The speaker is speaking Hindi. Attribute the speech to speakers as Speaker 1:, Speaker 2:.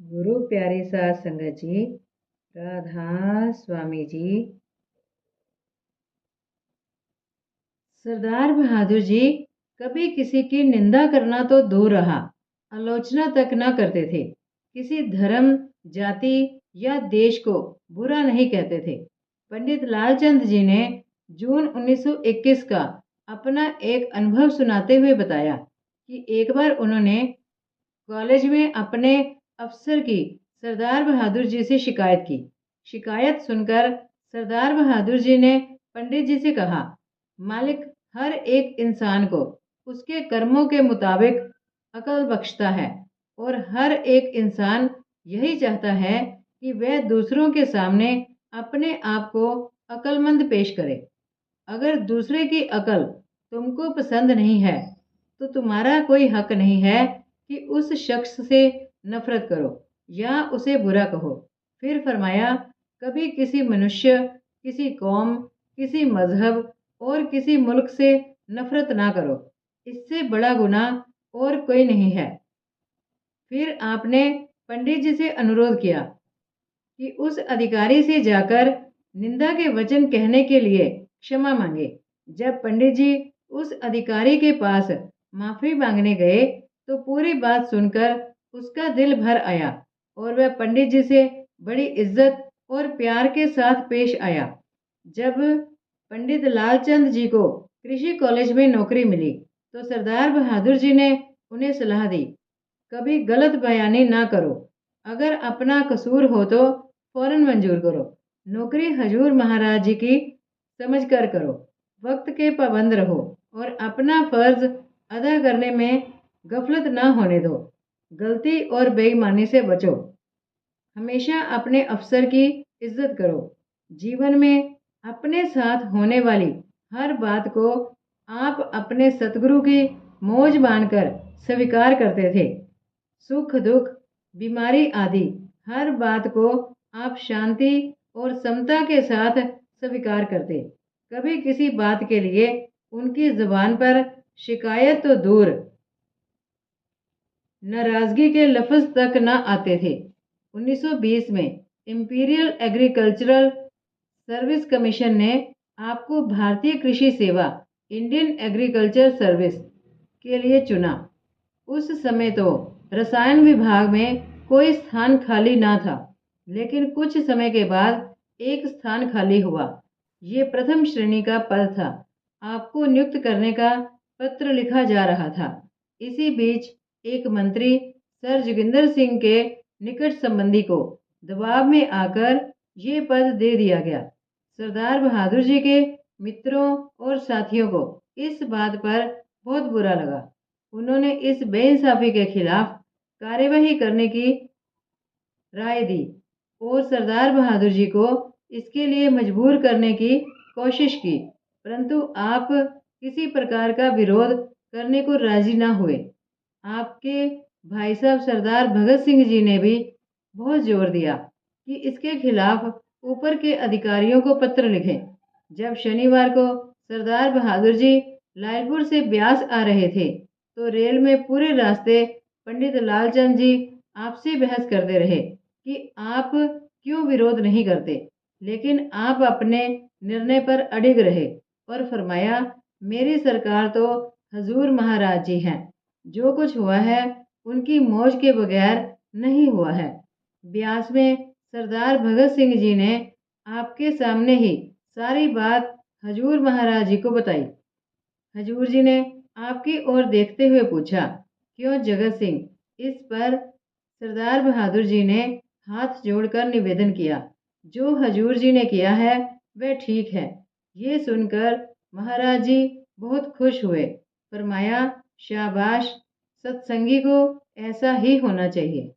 Speaker 1: गुरु प्यारी साध संगत जी, राधा स्वामी जी। सरदार बहादुर जी कभी किसी की निंदा करना तो दूर रहा, आलोचना तक न करते थे। किसी धर्म, जाति या देश को बुरा नहीं कहते थे। पंडित लालचंद जी ने जून 1921 का अपना एक अनुभव सुनाते हुए बताया कि एक बार उन्होंने कॉलेज में अपने अफसर की सरदार बहादुर जी से शिकायत की। शिकायत सुनकर सरदार बहादुर जी ने पंडित जी से कहा, मालिक हर एक इंसान को उसके कर्मों के मुताबिक अकल बख्शता है और हर एक इंसान यही चाहता है कि वह दूसरों के सामने अपने आप को अक्लमंद पेश करे। अगर दूसरे की अकल तुमको पसंद नहीं है तो तुम्हारा कोई हक नहीं है कि उस शख्स से नफरत करो या उसे बुरा कहो। फिर फरमाया, कभी किसी मनुष्य, किसी कौम, किसी मजहब और किसी मुल्क से नफरत ना करो, इससे बड़ा गुनाह और कोई नहीं है। फिर आपने पंडित जी से अनुरोध किया कि उस अधिकारी से जाकर निंदा के वचन कहने के लिए क्षमा मांगे। जब पंडित जी उस अधिकारी के पास माफी मांगने गए तो पूरी बात सुनकर उसका दिल भर आया और वह पंडित जी से बड़ी इज्जत और प्यार के साथ पेश आया। जब पंडित लालचंद जी को कृषि कॉलेज में नौकरी मिली तो सरदार बहादुर जी ने उन्हें सलाह दी, कभी गलत बयानी ना करो, अगर अपना कसूर हो तो फौरन मंजूर करो। नौकरी हजूर महाराज जी की समझ कर करो, वक्त के पाबंद रहो और अपना फर्ज अदा करने में गफलत ना होने दो। गलती और बेईमानी से बचो। हमेशा अपने अफसर की इज्जत करो। जीवन में अपने साथ होने वाली हर बात को आप अपने सतगुरु की मौज मानकर स्वीकार करते थे। सुख दुख, बीमारी आदि हर बात को आप शांति और समता के साथ स्वीकार करते। कभी किसी बात के लिए उनकी जुबान पर शिकायत तो दूर, नाराजगी के लफ्ज तक न आते थे। 1920 में इंपीरियल एग्रीकल्चरल सर्विस कमीशन ने आपको भारतीय कृषि सेवा, इंडियन एग्रीकल्चर सर्विस के लिए चुना। उस समय तो रसायन विभाग में कोई स्थान खाली ना था, लेकिन कुछ समय के बाद एक स्थान खाली हुआ। ये प्रथम श्रेणी का पद था। आपको नियुक्त करने का पत्र लिखा जा रहा था। इसी बीच एक मंत्री सर जोगिंदर सिंह के निकट संबंधी को दबाव में आकर ये पद दे दिया गया। सरदार बहादुर जी के मित्रों और साथियों को इस बात पर बहुत बुरा लगा। उन्होंने इस बेइंसाफी के खिलाफ कार्यवाही करने की राय दी और सरदार बहादुर जी को इसके लिए मजबूर करने की कोशिश की, परंतु आप किसी प्रकार का विरोध करने को राजी ना हुए। आपके भाई साहब सरदार भगत सिंह जी ने भी बहुत जोर दिया कि इसके खिलाफ ऊपर के अधिकारियों को पत्र लिखें। जब शनिवार को सरदार बहादुर जी लालपुर से ब्यास आ रहे थे तो रेल में पूरे रास्ते पंडित लालचंद जी आपसे बहस करते रहे कि आप क्यों विरोध नहीं करते, लेकिन आप अपने निर्णय पर अडिग रहे और फरमाया, मेरी सरकार तो हजूर महाराज जी हैं, जो कुछ हुआ है उनकी मौज के बगैर नहीं हुआ है। ब्यास में सरदार भगत सिंह जी ने आपके सामने ही सारी बात हजूर महाराज जी को बताई। हजूर जी ने आपकी ओर देखते हुए पूछा, क्यों जगत सिंह? इस पर सरदार बहादुर जी ने हाथ जोड़कर निवेदन किया, जो हजूर जी ने किया है वह ठीक है। ये सुनकर महाराज जी बहुत खुश हुए। फरमाया, शाबाश, सत्संगी को ऐसा ही होना चाहिए।